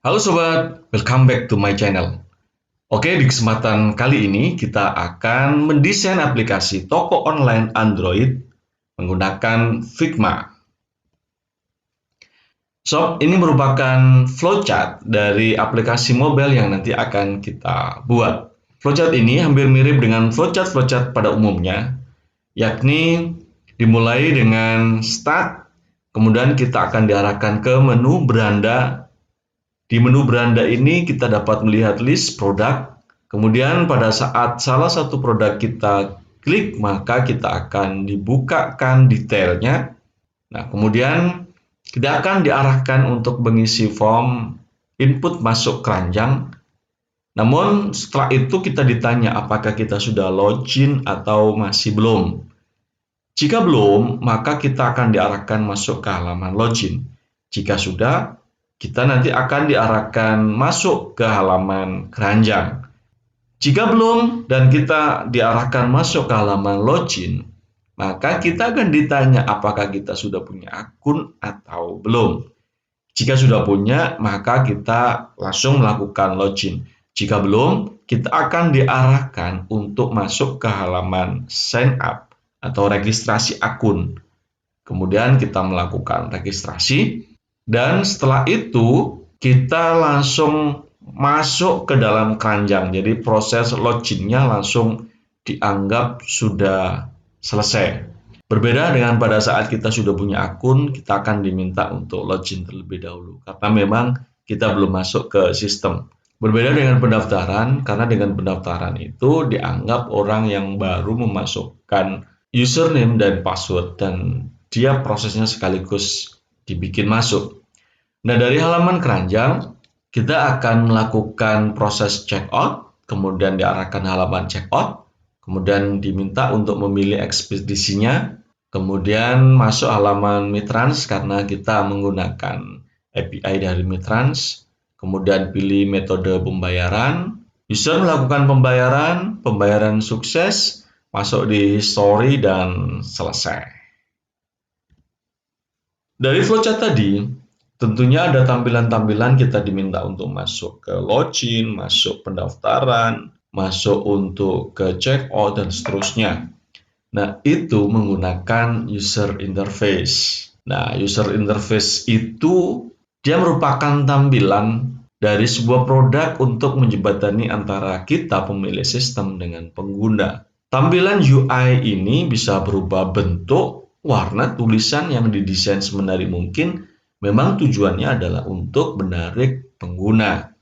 Halo sobat, welcome back to my channel. Oke, di kesempatan kali ini kita akan mendesain aplikasi toko online Android menggunakan Figma. Sob, ini merupakan flowchart dari aplikasi mobile yang nanti akan kita buat. Flowchart ini hampir mirip dengan flowchart pada umumnya, yakni dimulai dengan start, kemudian kita akan diarahkan ke menu beranda. Di menu beranda ini kita dapat melihat list produk. Kemudian pada saat salah satu produk kita klik, maka kita akan dibukakan detailnya. Nah, kemudian kita akan diarahkan untuk mengisi form input masuk keranjang. Namun setelah itu kita ditanya apakah kita sudah login atau masih belum. Jika belum, maka kita akan diarahkan masuk ke halaman login. Jika sudah, kita nanti akan diarahkan masuk ke halaman keranjang. Jika belum dan kita diarahkan masuk ke halaman login, maka kita akan ditanya apakah kita sudah punya akun atau belum. Jika sudah punya, maka kita langsung melakukan login. Jika belum, kita akan diarahkan untuk masuk ke halaman sign up atau registrasi akun. Kemudian kita melakukan registrasi dan setelah itu kita langsung masuk ke dalam keranjang. Jadi proses loginnya langsung dianggap sudah selesai. Berbeda dengan pada saat kita sudah punya akun, kita akan diminta untuk login terlebih dahulu karena memang kita belum masuk ke sistem. Berbeda dengan pendaftaran, karena dengan pendaftaran itu dianggap orang yang baru memasukkan username dan password dan dia prosesnya sekaligus dibikin masuk. Nah, dari halaman keranjang, kita akan melakukan proses checkout, kemudian diarahkan halaman checkout, kemudian diminta untuk memilih ekspedisinya, kemudian masuk halaman Mitrans karena kita menggunakan API dari Mitrans, kemudian pilih metode pembayaran, user melakukan pembayaran sukses, masuk di history dan selesai. Dari flowchart tadi, tentunya ada tampilan-tampilan kita diminta untuk masuk ke login, masuk pendaftaran, masuk untuk ke checkout, dan seterusnya. Nah, itu menggunakan user interface. Nah, user interface itu dia merupakan tampilan dari sebuah produk untuk menjembatani antara kita pemilik sistem dengan pengguna. Tampilan UI ini bisa berubah bentuk, warna, tulisan yang didesain semenarik mungkin. Memang tujuannya adalah untuk menarik pengguna.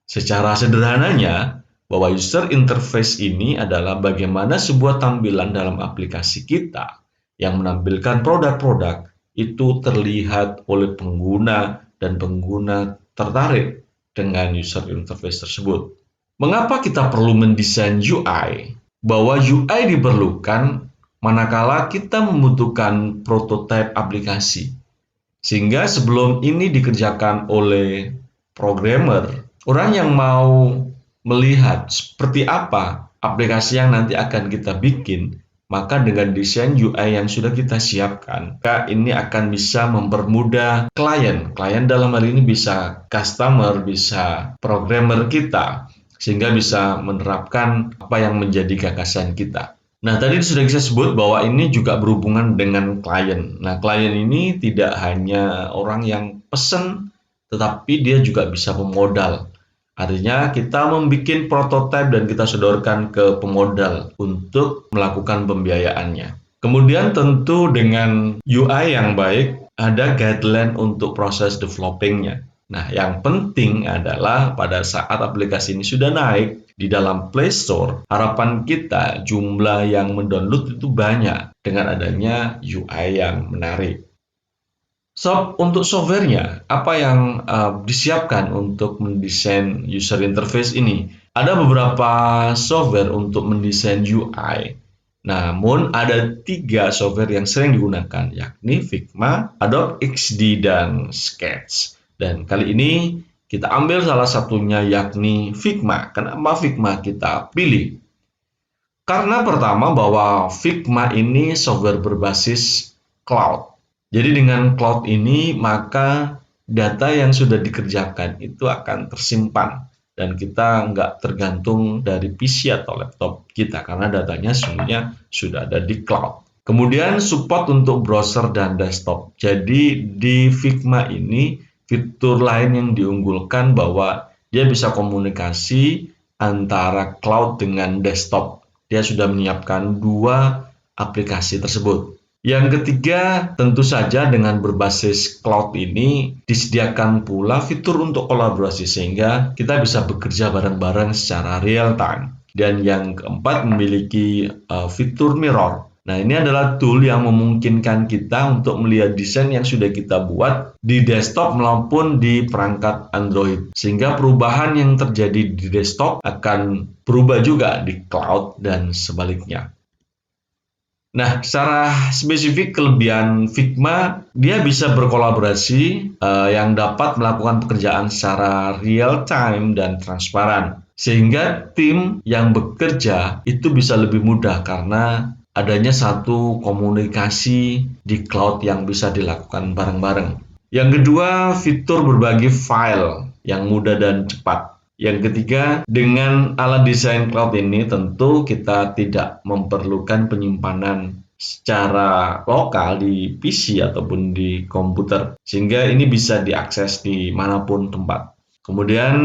Secara sederhananya, bahwa user interface ini adalah bagaimana sebuah tampilan dalam aplikasi kita yang menampilkan produk-produk itu terlihat oleh pengguna dan pengguna tertarik dengan user interface tersebut. Mengapa kita perlu mendesain UI? Bahwa UI diperlukan manakala kita membutuhkan prototipe aplikasi. Sehingga sebelum ini dikerjakan oleh programmer, orang yang mau melihat seperti apa aplikasi yang nanti akan kita bikin, maka dengan desain UI yang sudah kita siapkan, maka ini akan bisa mempermudah klien. Klien dalam hal ini bisa customer, bisa programmer kita, sehingga bisa menerapkan apa yang menjadi gagasan kita. Nah, tadi sudah saya sebut bahwa ini juga berhubungan dengan klien. Nah, klien ini tidak hanya orang yang pesen, tetapi dia juga bisa pemodal. Artinya kita membuat prototipe dan kita sodorkan ke pemodal untuk melakukan pembiayaannya. Kemudian tentu dengan UI yang baik, ada guideline untuk proses developingnya. Nah, yang penting adalah pada saat aplikasi ini sudah naik di dalam Play Store, harapan kita jumlah yang mendownload itu banyak dengan adanya UI yang menarik. Untuk softwarenya, apa yang disiapkan untuk mendesain user interface ini? Ada beberapa software untuk mendesain UI. Namun ada 3 software yang sering digunakan, yakni Figma, Adobe XD, dan Sketch. Dan kali ini kita ambil salah satunya, yakni Figma. Kenapa Figma kita pilih? Karena pertama bahwa Figma ini software berbasis cloud. Jadi dengan cloud ini maka data yang sudah dikerjakan itu akan tersimpan dan kita nggak tergantung dari PC atau laptop kita karena datanya semuanya sudah ada di cloud. Kemudian support untuk browser dan desktop. Jadi di Figma ini fitur lain yang diunggulkan bahwa dia bisa komunikasi antara cloud dengan desktop. Dia sudah menyiapkan dua aplikasi tersebut. Yang ketiga, tentu saja dengan berbasis cloud ini disediakan pula fitur untuk kolaborasi sehingga kita bisa bekerja bareng-bareng secara real time. Dan yang keempat memiliki fitur mirror. Nah, ini adalah tool yang memungkinkan kita untuk melihat desain yang sudah kita buat di desktop maupun di perangkat Android. Sehingga perubahan yang terjadi di desktop akan berubah juga di cloud dan sebaliknya. Nah, secara spesifik kelebihan Figma, dia bisa berkolaborasi yang dapat melakukan pekerjaan secara real time dan transparan. Sehingga tim yang bekerja itu bisa lebih mudah karena adanya satu komunikasi di cloud yang bisa dilakukan bareng-bareng. Yang kedua, fitur berbagi file yang mudah dan cepat. Yang ketiga, dengan alat desain cloud ini tentu kita tidak memerlukan penyimpanan secara lokal di PC ataupun di komputer, sehingga ini bisa diakses di manapun tempat. Kemudian,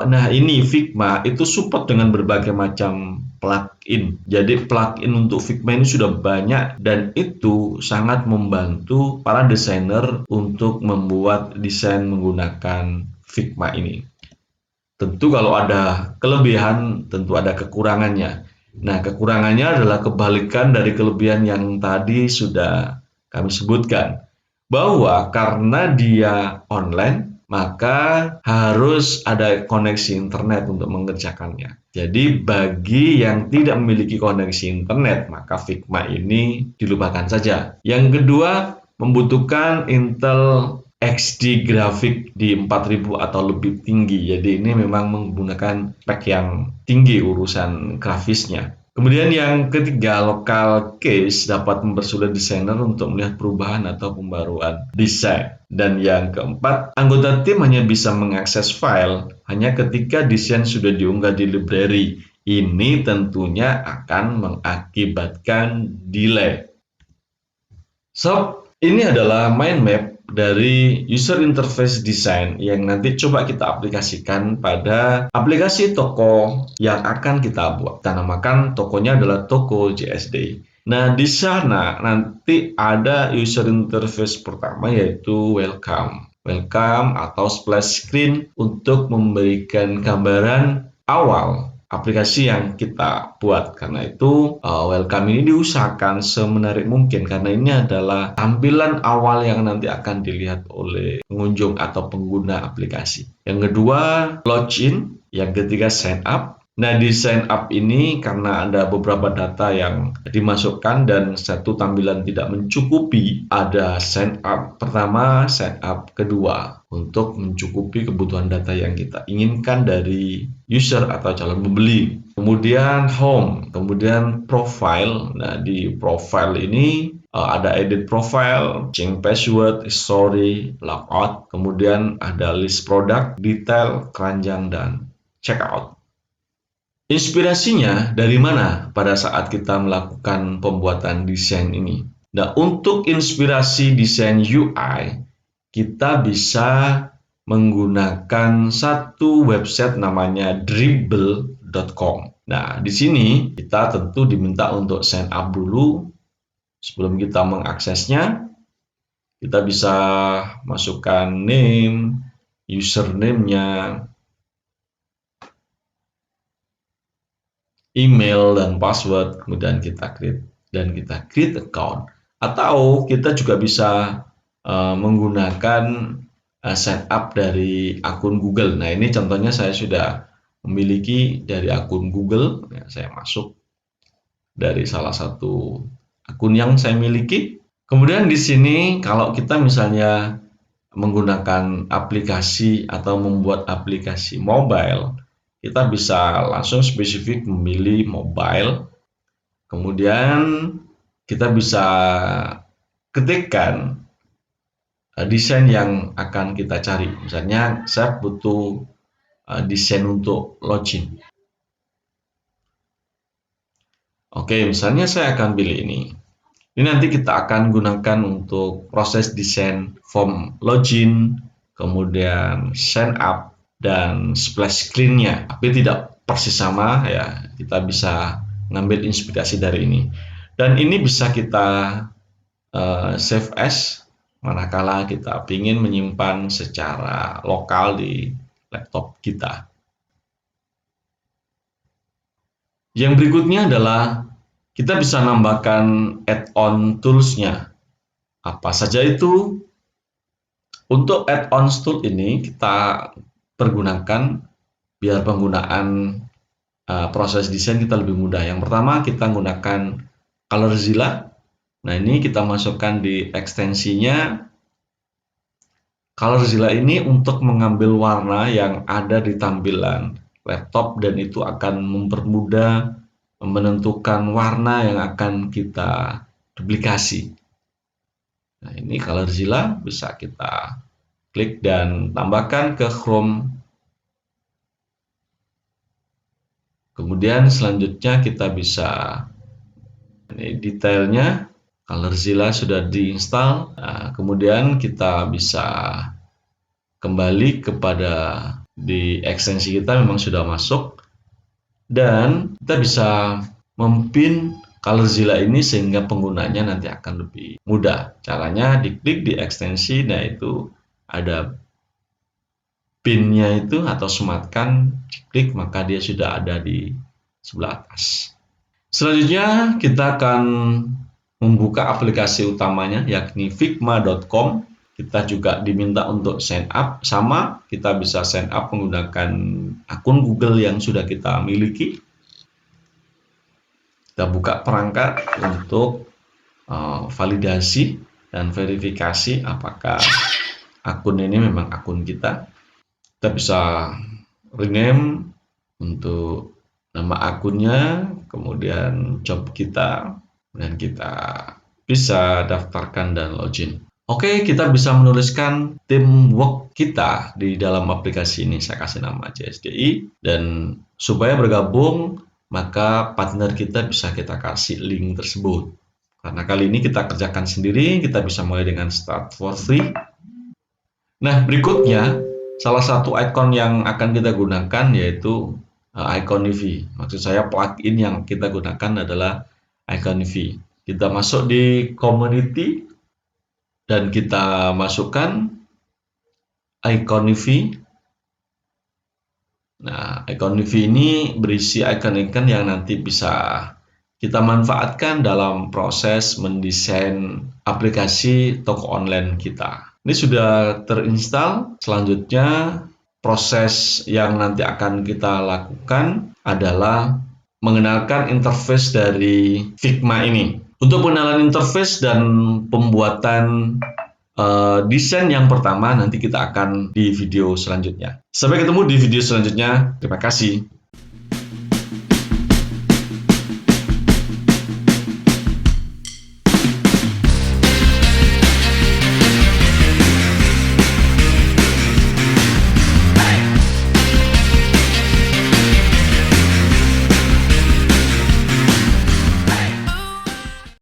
nah ini Figma itu support dengan berbagai macam plugin. Jadi plugin untuk Figma ini sudah banyak dan itu sangat membantu para desainer untuk membuat desain menggunakan Figma ini. Tentu kalau ada kelebihan, tentu ada kekurangannya. Nah, kekurangannya adalah kebalikan dari kelebihan yang tadi sudah kami sebutkan. Bahwa karena dia online, maka harus ada koneksi internet untuk mengerjakannya. Jadi bagi yang tidak memiliki koneksi internet, maka Figma ini dilupakan saja. Yang kedua, membutuhkan Intel XD grafik di 4000 atau lebih tinggi. Jadi ini memang menggunakan spek yang tinggi urusan grafisnya. Kemudian yang ketiga, local case dapat mempersulit desainer untuk melihat perubahan atau pembaruan desain. Dan yang keempat, anggota tim hanya bisa mengakses file hanya ketika desain sudah diunggah di library. Ini tentunya akan mengakibatkan delay. So, ini adalah mind map dari user interface design yang nanti coba kita aplikasikan pada aplikasi toko yang akan kita buat. Kita namakan tokonya adalah toko JSD. Nah, di sana nanti ada user interface pertama yaitu welcome. Welcome atau splash screen untuk memberikan gambaran awal aplikasi yang kita buat. Karena itu welcome ini diusahakan semenarik mungkin karena ini adalah tampilan awal yang nanti akan dilihat oleh pengunjung atau pengguna aplikasi. Yang kedua, login. Yang ketiga, sign up. Nah, di sign up ini karena ada beberapa data yang dimasukkan dan satu tampilan tidak mencukupi, ada sign up pertama, sign up kedua untuk mencukupi kebutuhan data yang kita inginkan dari user atau calon pembeli. Kemudian home, kemudian profile. Nah, di profile ini ada edit profile, change password, history, logout, kemudian ada list product, detail, keranjang, dan checkout. Inspirasinya dari mana pada saat kita melakukan pembuatan desain ini? Nah, untuk inspirasi desain UI, kita bisa menggunakan satu website namanya dribble.com. Nah, di sini kita tentu diminta untuk sign up dulu sebelum kita mengaksesnya. Kita bisa masukkan name, username-nya, email dan password, kemudian kita create account, atau kita juga bisa menggunakan sign up dari akun Google. Nah, ini contohnya saya sudah memiliki dari akun Google. Ya, saya masuk dari salah satu akun yang saya miliki. Kemudian di sini kalau kita misalnya menggunakan aplikasi atau membuat aplikasi mobile, kita bisa langsung spesifik memilih mobile. Kemudian kita bisa ketikkan desain yang akan kita cari. Misalnya saya butuh desain untuk login. Oke, misalnya saya akan pilih ini. Ini nanti kita akan gunakan untuk proses desain form login, kemudian sign up, dan splash screen-nya. Tapi tidak persis sama ya, kita bisa ngambil inspirasi dari ini. Dan ini bisa kita save as manakala kita ingin menyimpan secara lokal di laptop kita. Yang berikutnya adalah kita bisa nambahkan add-on tools-nya. Apa saja itu? Untuk add-on tool ini kita pergunakan biar penggunaan proses desain kita lebih mudah. Yang pertama kita menggunakan ColorZilla. Nah, ini kita masukkan di ekstensinya. ColorZilla ini untuk mengambil warna yang ada di tampilan laptop dan itu akan mempermudah menentukan warna yang akan kita duplikasi. Nah, ini ColorZilla bisa kita klik dan tambahkan ke Chrome. Kemudian selanjutnya kita bisa, ini detailnya, ColorZilla sudah diinstal. Nah, kemudian kita bisa kembali kepada di ekstensi kita memang sudah masuk dan kita bisa mempin ColorZilla ini sehingga penggunanya nanti akan lebih mudah. Caranya diklik di ekstensi, nah itu ada pinnya itu atau sematkan, diklik maka dia sudah ada di sebelah atas. Selanjutnya kita akan membuka aplikasi utamanya yakni figma.com. Kita juga diminta untuk sign up, sama kita bisa sign up menggunakan akun Google yang sudah kita miliki. Kita buka perangkat untuk validasi dan verifikasi apakah akun ini memang akun kita. Kita bisa rename untuk nama akunnya, kemudian job kita, dan kita bisa daftarkan dan login. Oke, kita bisa menuliskan teamwork kita di dalam aplikasi ini. Saya kasih nama JSDI, dan supaya bergabung maka partner kita bisa kita kasih link tersebut. Karena kali ini kita kerjakan sendiri, kita bisa mulai dengan start for free. Nah, berikutnya salah satu icon yang akan kita gunakan yaitu icon Eevee. Maksud saya plugin yang kita gunakan adalah icon Eevee. Kita masuk di community dan kita masukkan icon Eevee. Nah, icon Eevee ini berisi icon-icon yang nanti bisa kita manfaatkan dalam proses mendesain aplikasi toko online kita. Ini sudah terinstall. Selanjutnya proses yang nanti akan kita lakukan adalah mengenalkan interface dari Figma ini. Untuk pengenalan interface dan pembuatan desain yang pertama nanti kita akan di video selanjutnya. Sampai ketemu di video selanjutnya. Terima kasih.